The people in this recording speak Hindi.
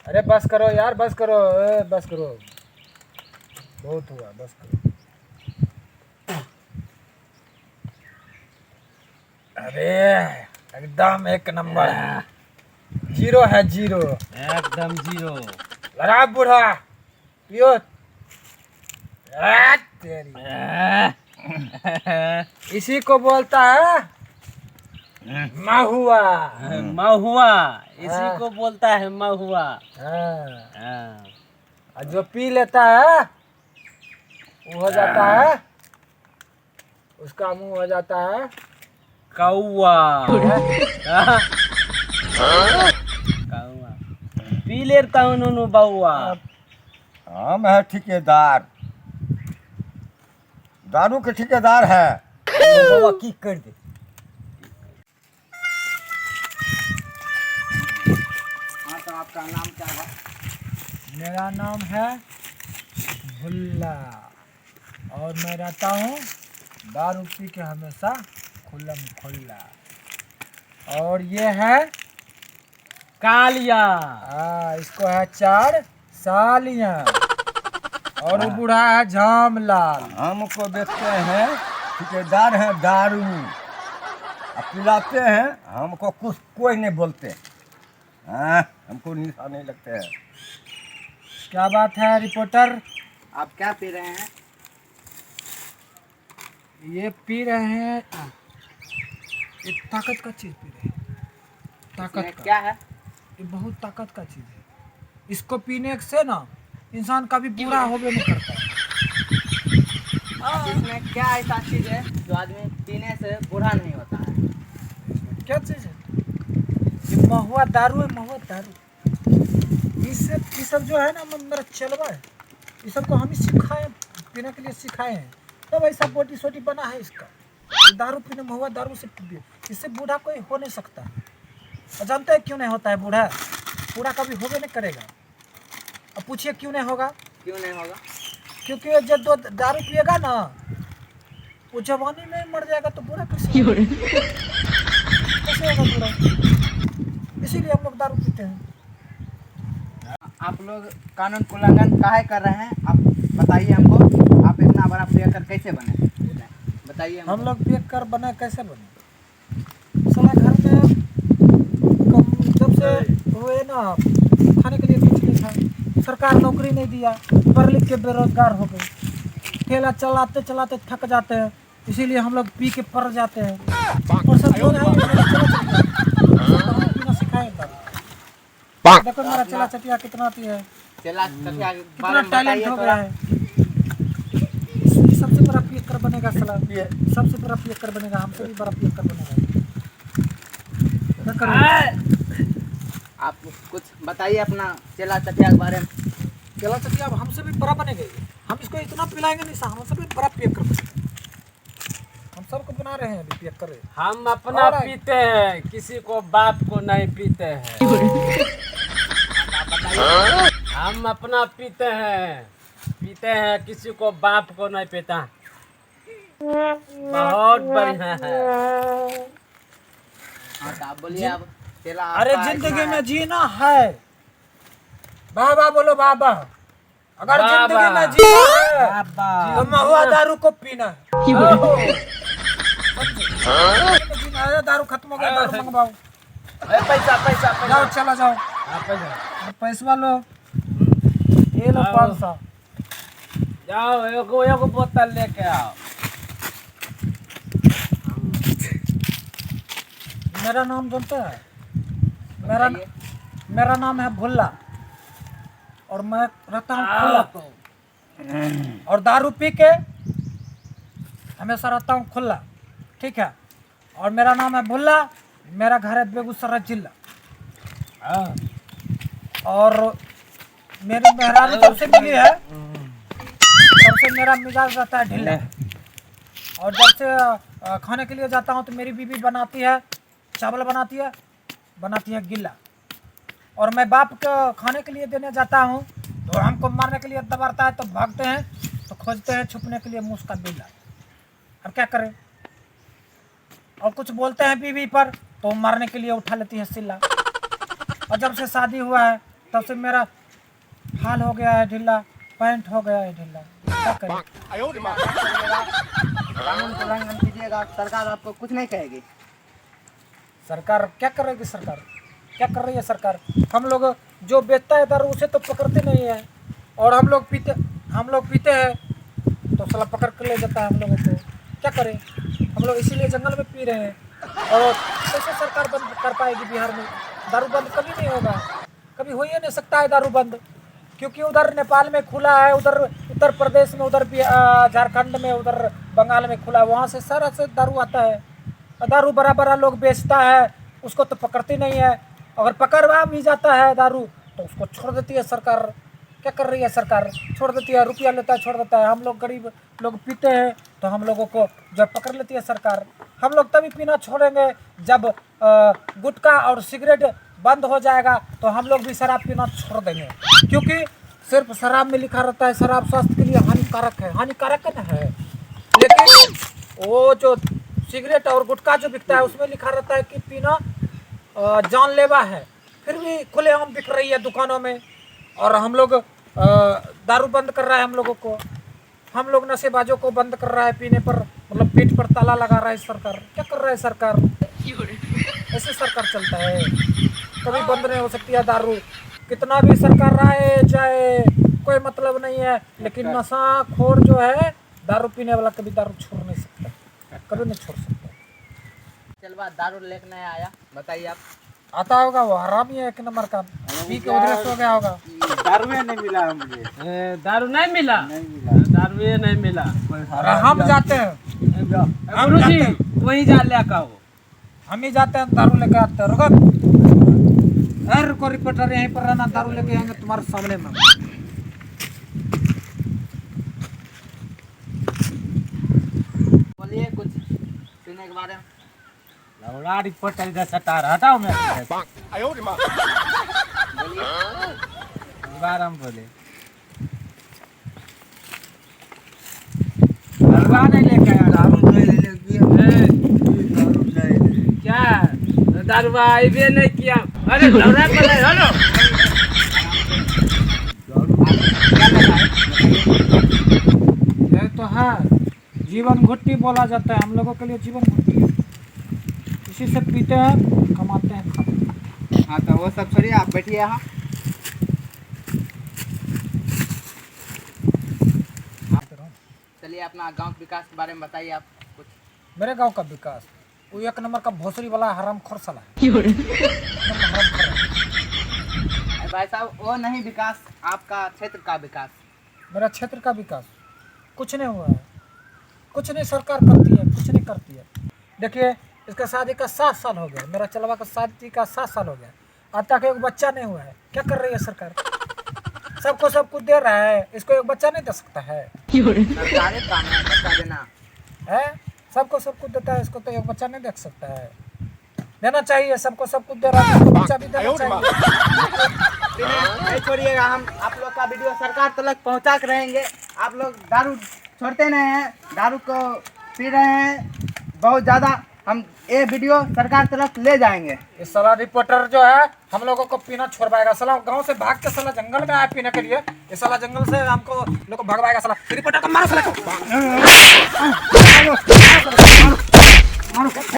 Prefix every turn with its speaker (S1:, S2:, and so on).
S1: अरे बस करो यार, बस करो, बस करो, बहुत हुआ, बस करो। अरे एकदम एक नंबर है, जीरो है, जीरो
S2: एकदम जीरो।
S1: लगा बूढ़ा पियो। तेरी इसी को बोलता है महुआ।
S2: महुआ, इसी को बोलता है महुआ।
S1: हाँ।
S2: हाँ।
S1: और जो पी लेता है वो हो जाता है, उसका मुंह हो जाता है
S2: कौआ। हाँ, कौआ पी लेता हूँ नूनू बउआ।
S3: हम है ठेकेदार, दारू के ठेकेदार है।
S1: बाबा की कर दे।
S2: हाँ, तो आपका नाम क्या है?
S1: मेरा नाम है भुल्ला और मैं रहता हूँ दारू पी के हमेशा खुल्लम खुल्ला। और ये है
S2: कालिया।
S1: इसको है 4 सालियाँ। और वो बूढ़ा है झामलाल।
S3: हमको देखते हैं ठेकेदार हैं दारू, अब पिलाते हैं हमको कुछ कोई नहीं बोलते। हाँ, हमको निशा नहीं लगते हैं।
S1: क्या बात है रिपोर्टर?
S2: आप क्या पी रहे हैं?
S1: ये पी रहे हैं, ये ताकत का चीज़ पी रहे हैं, ताकत
S2: इसमें
S1: का।
S2: क्या है?
S1: ये बहुत ताकत का चीज़ है, इसको पीने से ना इंसान कभी बूढ़ा होवे नहीं करता।
S2: इसमें क्या ऐसा चीज है जो आदमी पीने से बूढ़ा नहीं होता है?
S1: क्या चीज़ है? ये महुआ दारू है, महुआ दारू। इससे ये सब जो है ना मेरा चलवा है, ये सब को हम ही सिखाए, पीने के लिए सिखाए हैं, तब ऐसा बोटी सोटी बना है इसका। ये दारू पीने, महुआ दारू से इससे बूढ़ा कोई हो नहीं सकता। और जानते हैं क्यों नहीं होता है बूढ़ा? बूढ़ा कभी होवे नहीं करेगा। अब पूछिए क्यों नहीं होगा?
S2: क्यों नहीं होगा?
S1: क्योंकि जब दो दारू पिएगा ना वो जवानी में मर जाएगा तो बूढ़ा कैसे होगा? कैसे होगा बूढ़ा? इसीलिए हम लोग दारू पीते हैं।
S2: आप लोग कानून का उल्लंघन काहे कर रहे हैं? आप बताइए हमको। आप इतना बड़ा प्लेयर कैसे बने? बताइए
S1: हम लोग पियकर कर बने कैसे बने? साला घर में जब से हुए ना खाने के लिए कुछ नहीं था, सरकार नौकरी नहीं दिया, पढ़ लिख के बेरोजगार हो गए, ठेला चलाते चलाते थक जाते हैं, इसीलिए हम लोग पी के पड़ जाते हैं। और सब लोग हैं पीना सिखाए। देखो मेरा चला चटिया कितना आती है,
S2: चला चटिया के
S1: कितना
S2: बारे में
S1: टैलेंट
S2: बताइए
S1: हो
S2: थोड़ा।
S1: गया है। सबसे बड़ा पियक्कर बनेगा साला, सबसे बड़ा पियक्कर बनेगा, हमसे भी बड़ा पियक्कर बनेगा। क्या करें?
S2: आप कुछ बताइए अपना चला चटिया के बारे में।
S1: चला चटिया अब हमसे भी बड़ा बनेगा। हम इसको इतना पिलाएंगे नहीं सा, हमसे भी बड़ा पियक्कर बनेगा। हम सबको बना रहे हैं अभी पियक्कर।
S4: हम अपना पीते हैं, किसी को बाप को नहीं पीते हैं। हम अपना पीते हैं, किसी को बाप को नहीं पीता। बहुत बढ़िया है।
S2: हाँ, तो आप बोलिए। आप चला
S1: अरे
S2: आपका
S1: जिंदगी
S2: इतना
S1: में जीना है, वाह वाह बोलो वाह वाह। अगर
S4: वाह
S1: जिंदगी
S4: वाह।
S1: में जीना है तो महुआ दारू को पीना है। जीना है, दारू खत्म हो गया, दारू मंगवाओ।
S4: पैसा पैसा
S1: जाओ चला जाओ,
S4: पैसा
S1: पैसा लो, ये लो 500।
S4: जाओ, एगो बोतल लेके आओ।
S1: मेरा नाम जानते हैं? मेरा नाम है भुल्ला और मैं रहता हूँ खुला, और दारू पी के हमेशा रहता हूँ खुला, ठीक है? और मेरा नाम है भुल्ला, मेरा घर है बेगूसराय जिला। और मेरी मेहरारू जब से मिली है तब से मेरा मिजाज रहता है ढीला। और जब से खाने के लिए जाता हूँ तो मेरी बीवी बनाती है, चावल बनाती है गिल्ला। और मैं बाप को खाने के लिए देने जाता हूँ तो हमको मारने के लिए दबाता है, तो भागते हैं, तो खोजते हैं छुपने के लिए मुँह का बिल्ला। अब क्या करें? और कुछ बोलते हैं बीवी पर तो मारने के लिए उठा लेती है सिल्ला। और जब से शादी हुआ है तब से मेरा हाल हो गया है ढीला, पैंट हो गया है ढीला। क्या करें?
S2: कानून का उल्लंघन कीजिएगा, सरकार आपको कुछ नहीं कहेगी।
S1: सरकार क्या करेगी? सरकार क्या कर रही है? सरकार हम लोग जो बेचता है दारू उसे तो पकड़ते नहीं है, और हम लोग पीते हैं तो साला पकड़ कर ले जाता है हम लोगों को। क्या करें? हम लोग इसीलिए जंगल में पी रहे हैं। और कैसे सरकार बंद कर पाएगी? बिहार में दारू बंद कभी नहीं होगा, कभी हो ही नहीं सकता है दारू बंद, क्योंकि उधर नेपाल में खुला है, उधर उत्तर प्रदेश में, उधर झारखंड में, उधर बंगाल में खुला है, वहाँ से सारा से दारू आता है। दारू बड़ा बड़ा लोग बेचता है, उसको तो पकड़ती नहीं है। अगर पकड़वा भी जाता है दारू तो उसको छोड़ देती है सरकार। क्या कर रही है सरकार? छोड़ देती है, रुपया लेता है, छोड़ देता है। हम लोग गरीब लोग पीते हैं तो हम लोगों को जब पकड़ लेती है सरकार। हम लोग तभी पीना छोड़ेंगे जब गुटखा और सिगरेट बंद हो जाएगा, तो हम लोग भी शराब पीना छोड़ देंगे, क्योंकि सिर्फ शराब में लिखा रहता है शराब स्वास्थ्य के लिए हानिकारक है। हानिकारक है ना है, लेकिन वो जो सिगरेट और गुटखा जो बिकता है उसमें लिखा रहता है कि पीना जानलेवा है, फिर भी खुलेआम बिक रही है दुकानों में। और हम लोग दारू बंद कर रहा है हम लोगों को, हम लोग नशेबाजों को बंद कर रहा है पीने पर, मतलब पेट पर ताला लगा रहा है सरकार। क्या कर रहा है सरकार? ऐसे सरकार चलता है, कभी बंद नहीं हो सकती है दारू। कितना भी सरकार रहे जाए कोई मतलब नहीं है, लेकिन नशाखोर जो है दारू पीने वाला कभी दारू छोड़ नहीं सकता, कभी नहीं छोड़ सकता।
S2: चलवा दारू लेके नहीं आया, बताइए आप।
S1: आता होगा, वो हरामी है एक नंबर का, पी के उधर सो गया होगा।
S2: दारू नहीं मिला मुझे,
S4: दारू नहीं मिला, दारू ये नहीं मिला।
S1: अरे हम जाते हैं,
S4: गुरु जी वही जा ले का हो,
S1: हम ही जाते हैं दारू लेके आते हैं। रुको हर को रिपोर्टर यहीं पर रहना, दारू लेके आएंगे तुम्हारे सामने में।
S2: बोलिए कुछ पीने के बारे में।
S4: लौड़ा रिपोर्टर इधर सटार हटाओ मैं बार हम बोले दरवा नहीं लेके आया, क्या दरवा आइबे नहीं किया। अरे लौड़ा बोले हेलो,
S1: ये तो है जीवन घुट्टी बोला जाता है, हम लोगों के लिए जीवन घुट्टी है। इसी से पीते हैं, कमाते हैं, खाते हैं।
S2: हाँ तो वो सब छोड़िए, आप बैठिए यहाँ। चलिए अपना गांव के विकास के बारे में बताइए आप कुछ।
S1: मेरे गांव का विकास, वो एक नंबर का भोसड़ी वाला हरामखोर साला है। हरामखोर है।
S2: भाई साहब वो नहीं विकास, आपका क्षेत्र का विकास।
S1: मेरा क्षेत्र का विकास कुछ नहीं हुआ है, कुछ नहीं सरकार करती है, कुछ नहीं करती है। देखिए इसका शादी का 7 साल हो गया, मेरा चलवा का शादी का 7 साल हो गया, आज तक एक बच्चा नहीं हुआ है। क्या कर रही है सरकार? सबको सब कुछ दे रहा है, इसको एक बच्चा नहीं दे सकता है?
S2: सरकारी काम है बच्चा देना
S1: है, सबको सब कुछ देता है, इसको तो एक बच्चा नहीं दे सकता है। देना चाहिए, सबको सब कुछ दे रहा है, इसको बच्चा भी देना चाहिए।
S2: नहीं छोड़िएगा, हम आप लोग का वीडियो सरकार तक पहुंचा कर रहेंगे। आप लोग दारू छोड़ते नहीं हैं, दारू को पी रहे हैं बहुत ज़्यादा। हम ये वीडियो सरकार तक ले जाएंगे।
S1: ये साला रिपोर्टर जो है हम लोगों को पीना छोड़वाएगा। साला गांव से भाग के साला जंगल में आया पीने के लिए, ये साला जंगल से हमको लोग को भगवाएगा। साला रिपोर्टर को मारो साला को।